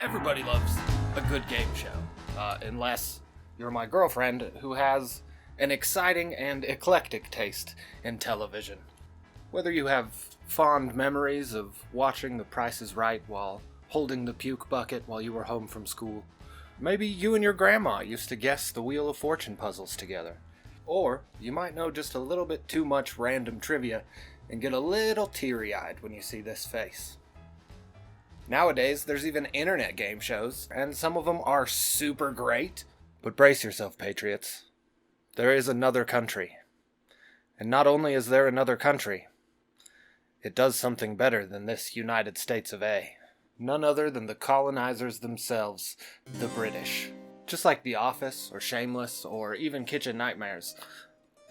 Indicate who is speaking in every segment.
Speaker 1: Everybody loves a good game show, unless you're my girlfriend who has an exciting and eclectic taste in television. Whether you have fond memories of watching The Price is Right while holding the puke bucket while you were home from school, maybe you and your grandma used to guess the Wheel of Fortune puzzles together, or you might know just a little bit too much random trivia and get a little teary-eyed when you see this face. Nowadays, there's even internet game shows, and some of them are super great. But brace yourself, patriots. There is another country. And not only is there another country, it does something better than this United States of A. None other than the colonizers themselves, the British. Just like The Office, or Shameless, or even Kitchen Nightmares,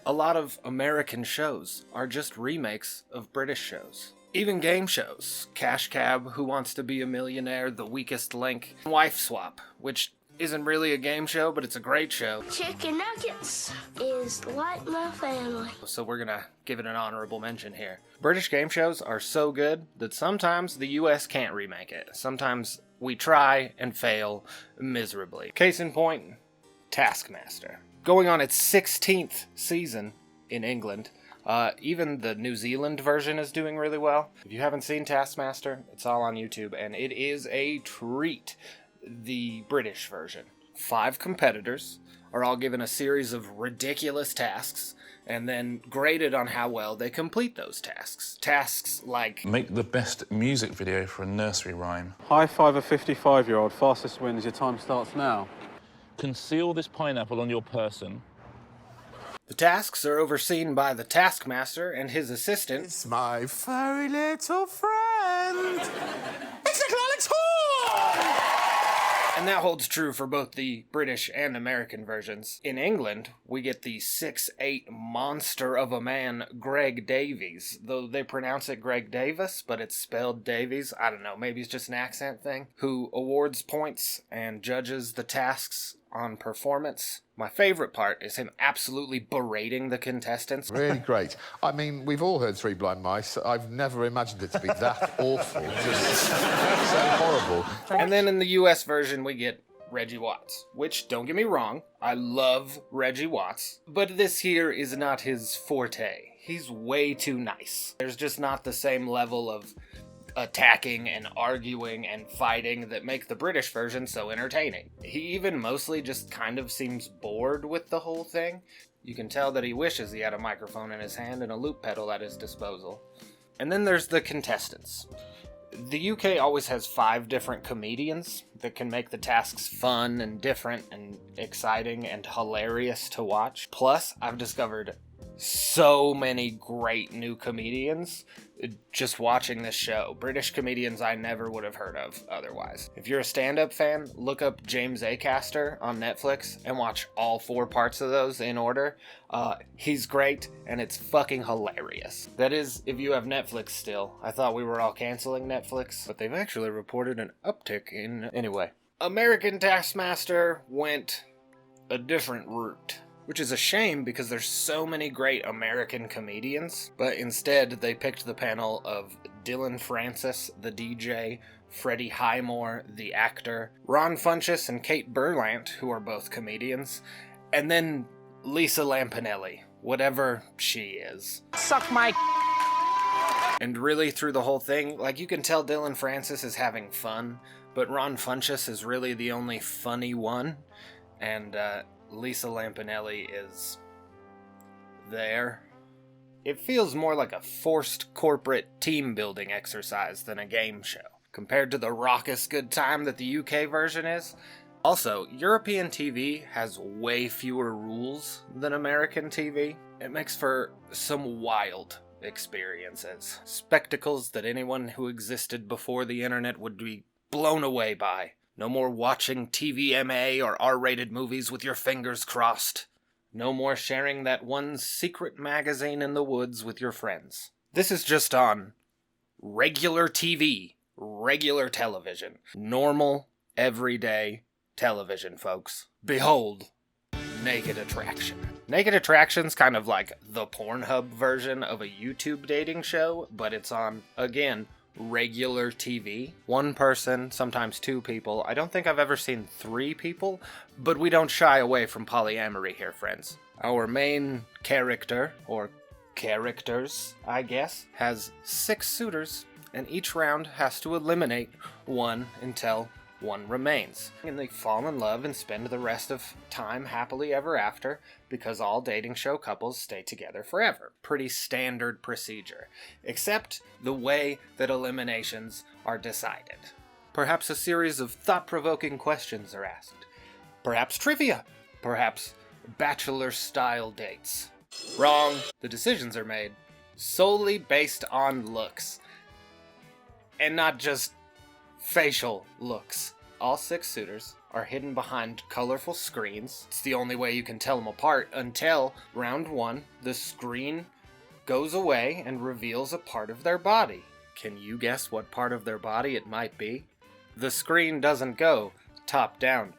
Speaker 1: a lot of American shows are just remakes of British shows. Even game shows, Cash Cab, Who Wants to Be a Millionaire, The Weakest Link, Wife Swap, which isn't really a game show, but it's a great show.
Speaker 2: Chicken nuggets is like my family.
Speaker 1: So we're gonna give it an honorable mention here. British game shows are so good that sometimes the US can't remake it. Sometimes we try and fail miserably. Case in point, Taskmaster. Going on its 16th season in England. Even the New Zealand version is doing really well. If you haven't seen Taskmaster, it's all on YouTube, and it is a treat. The British version. 5 competitors are all given a series of ridiculous tasks, and then graded on how well they complete those tasks. Tasks like...
Speaker 3: Make the best music video for a nursery rhyme.
Speaker 4: High five a 55-year-old. Fastest wins. Your time starts now.
Speaker 3: Conceal this pineapple on your person.
Speaker 1: The tasks are overseen by the Taskmaster and his assistant.
Speaker 5: It's my furry little friend. It's Little Alex Horn!
Speaker 1: And that holds true for both the British and American versions. In England, we get the 6'8" monster of a man, Greg Davies. Though they pronounce it Greg Davis, but it's spelled Davies. I don't know, maybe it's just an accent thing. Who awards points and judges the tasks on performance. My favorite part is him absolutely berating the contestants.
Speaker 5: Really great. I mean, we've all heard Three Blind Mice. I've never imagined it to be that awful. Just so horrible.
Speaker 1: And then in the US version, we get Reggie Watts, which, don't get me wrong, I love Reggie Watts, but this here is not his forte. He's way too nice. There's just not the same level of attacking and arguing and fighting that make the British version so entertaining. He even mostly just kind of seems bored with the whole thing. You can tell that he wishes he had a microphone in his hand and a loop pedal at his disposal. And then there's the contestants. The UK always has 5 different comedians that can make the tasks fun and different and exciting and hilarious to watch. Plus, I've discovered so many great new comedians just watching this show. British comedians I never would have heard of otherwise. If you're a stand-up fan, look up James Acaster on Netflix and watch all 4 parts of those in order. He's great, and it's fucking hilarious. That is, if you have Netflix still. I thought we were all canceling Netflix, but they've actually reported an uptick in... Anyway. American Taskmaster went a different route. Which is a shame because there's so many great American comedians, but instead they picked the panel of Dylan Francis, the DJ, Freddie Highmore, the actor, Ron Funches and Kate Berlant, who are both comedians, and then Lisa Lampanelli, whatever she is.
Speaker 6: Suck my...
Speaker 1: And really through the whole thing, like you can tell Dylan Francis is having fun, but Ron Funches is really the only funny one, and Lisa Lampanelli is there. It feels more like a forced corporate team-building exercise than a game show, compared to the raucous good time that the UK version is. Also, European TV has way fewer rules than American TV. It makes for some wild experiences. Spectacles that anyone who existed before the internet would be blown away by. No more watching TVMA or R-rated movies with your fingers crossed. No more sharing that one secret magazine in the woods with your friends. This is just on regular TV, regular television. Normal, everyday television, folks. Behold, Naked Attraction. Naked Attraction's kind of like the Pornhub version of a YouTube dating show, but it's on, again, regular TV. One person, sometimes two people. I don't think I've ever seen three people, but we don't shy away from polyamory here, friends. Our main character, or characters, I guess, has 6 suitors, and each round has to eliminate one until one remains. And they fall in love and spend the rest of time happily ever after, because all dating show couples stay together forever. Pretty standard procedure, except the way that eliminations are decided. Perhaps a series of thought-provoking questions are asked. Perhaps trivia. Perhaps bachelor-style dates. Wrong. The decisions are made solely based on looks. And not just facial looks. All 6 suitors are hidden behind colorful screens. It's the only way you can tell them apart until round 1, the screen goes away and reveals a part of their body. Can you guess what part of their body it might be? The screen doesn't go top down.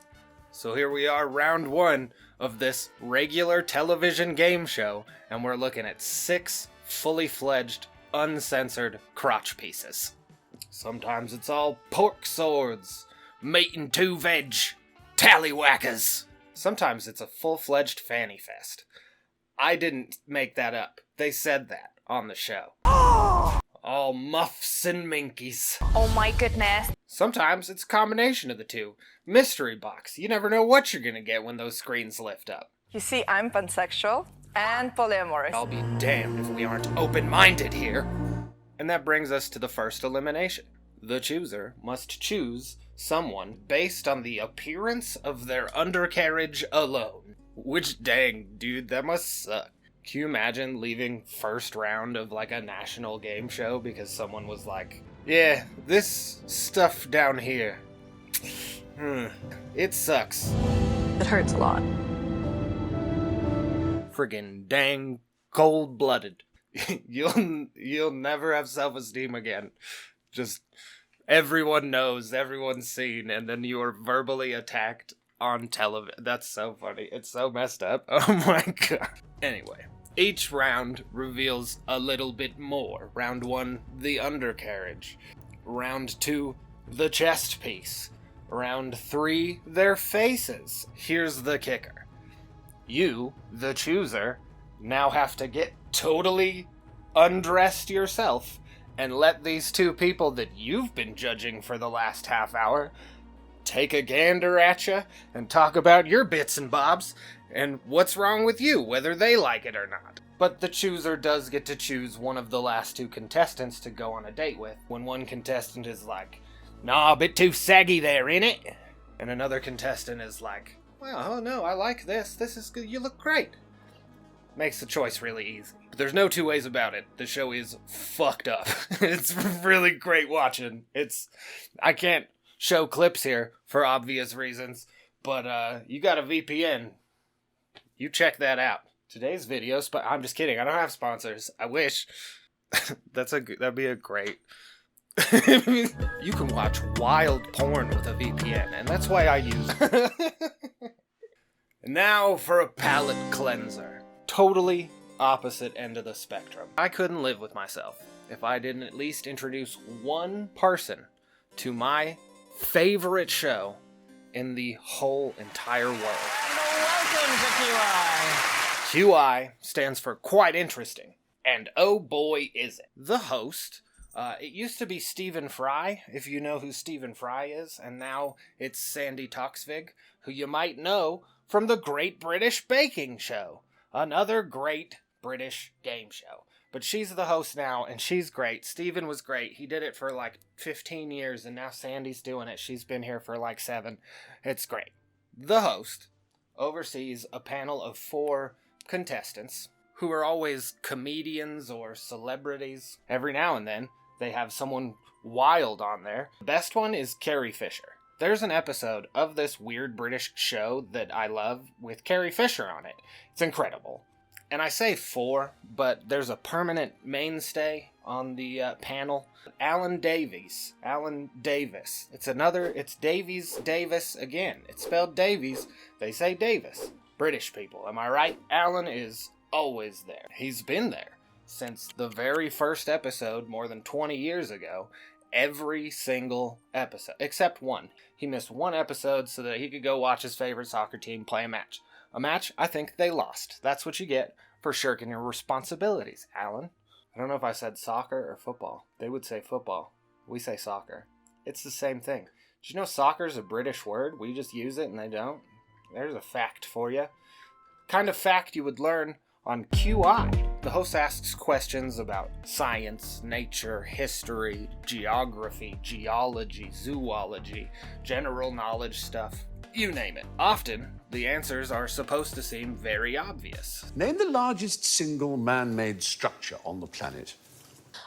Speaker 1: So here we are, round 1 of this regular television game show, and we're looking at 6 fully fledged, uncensored crotch pieces. Sometimes it's all pork swords, meat and 2 veg, tallywhackers. Sometimes it's a full-fledged fanny fest. I didn't make that up. They said that on the show. All muffs and minkies.
Speaker 6: Oh my goodness.
Speaker 1: Sometimes it's a combination of the two. Mystery box. You never know what you're gonna get when those screens lift up.
Speaker 6: You see, I'm pansexual and polyamorous.
Speaker 1: I'll be damned if we aren't open-minded here. And that brings us to the first elimination. The chooser must choose someone based on the appearance of their undercarriage alone. Which, dang, dude, that must suck. Can you imagine leaving first round of like a national game show because someone was like, yeah, this stuff down here, it sucks.
Speaker 6: It hurts a lot.
Speaker 1: Friggin' dang cold-blooded. You'll never have self-esteem again. Just everyone knows, everyone's seen, and then you are verbally attacked on television. That's so funny. It's so messed up. Oh my god. Anyway, each round reveals a little bit more. Round 1, the undercarriage. Round 2, the chest piece. Round 3, their faces. Here's the kicker. You, the chooser, now have to get totally undressed yourself and let these 2 people that you've been judging for the last half hour take a gander at you and talk about your bits and bobs and what's wrong with you, whether they like it or not. But the chooser does get to choose one of the last 2 contestants to go on a date with. When one contestant is like, nah, a bit too saggy there, innit? And another contestant is like, well, oh no, I like this. This is good. You look great. Makes the choice really easy. But there's no 2 ways about it. The show is fucked up. It's really great watching. I can't show clips here for obvious reasons, but you got a VPN. You check that out. Today's video, I'm just kidding. I don't have sponsors. I wish. That'd be a great. You can watch wild porn with a VPN, and that's why I use it. And now for a palate cleanser. Totally opposite end of the spectrum. I couldn't live with myself if I didn't at least introduce one person to my favorite show in the whole entire world.
Speaker 7: Welcome to QI.
Speaker 1: QI stands for quite interesting, and oh boy is it. The host, it used to be Stephen Fry, if you know who Stephen Fry is, and now it's Sandy Toksvig, who you might know from the Great British Baking Show, another great British game show. But she's the host now, and she's great. Stephen was great. He did it for like 15 years, and now Sandy's doing it. She's been here for like 7. It's great. The host oversees a panel of 4 contestants who are always comedians or celebrities. Every now and then, they have someone wild on there. The best one is Carrie Fisher. There's an episode of this weird British show that I love with Carrie Fisher on it. It's incredible. And I say 4, but there's a permanent mainstay on the panel. Alan Davies. Alan Davis. It's Davies Davis again. It's spelled Davies. They say Davis. British people, am I right? Alan is always there. He's been there since the very first episode more than 20 years ago. Every single episode, except one. He missed one episode so that he could go watch his favorite soccer team play a match. A match I think they lost. That's what you get for shirking your responsibilities, Alan. I don't know if I said soccer or football. They would say football. We say soccer. It's the same thing. Did you know soccer's a British word? We just use it and they don't? There's a fact for you. Kind of fact you would learn on QI. The host asks questions about science, nature, history, geography, geology, zoology, general knowledge stuff. You name it. Often, the answers are supposed to seem very obvious.
Speaker 8: Name the largest single man-made structure on the planet.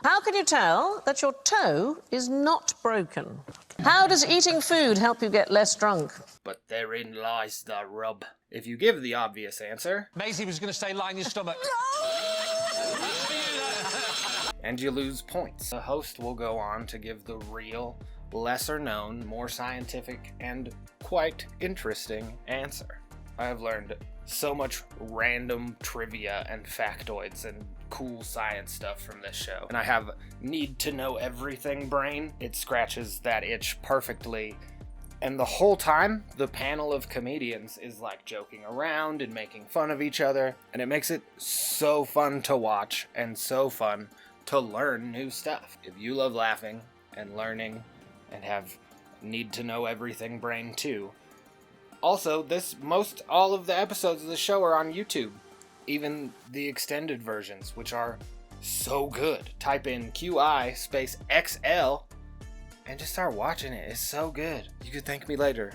Speaker 7: How can you tell that your toe is not broken? How does eating food help you get less drunk?
Speaker 1: But therein lies the rub. If you give the obvious answer,
Speaker 9: Maisie was going to say lie in your stomach.
Speaker 1: and you lose points, the host will go on to give the real, lesser known, more scientific, and quite interesting answer. I have learned so much random trivia and factoids and cool science stuff from this show. And I have need to know everything brain. It scratches that itch perfectly. And the whole time, the panel of comedians is like joking around and making fun of each other. And it makes it so fun to watch and so fun to learn new stuff. If you love laughing and learning and have need to know everything brain too. Also, all of the episodes of the show are on YouTube. Even the extended versions, which are so good. Type in QI space XL and just start watching it. It's so good. You could thank me later,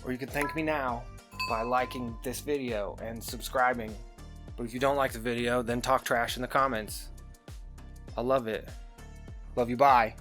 Speaker 1: or you could thank me now by liking this video and subscribing. But if you don't like the video, then talk trash in the comments. I love it. Love you, bye.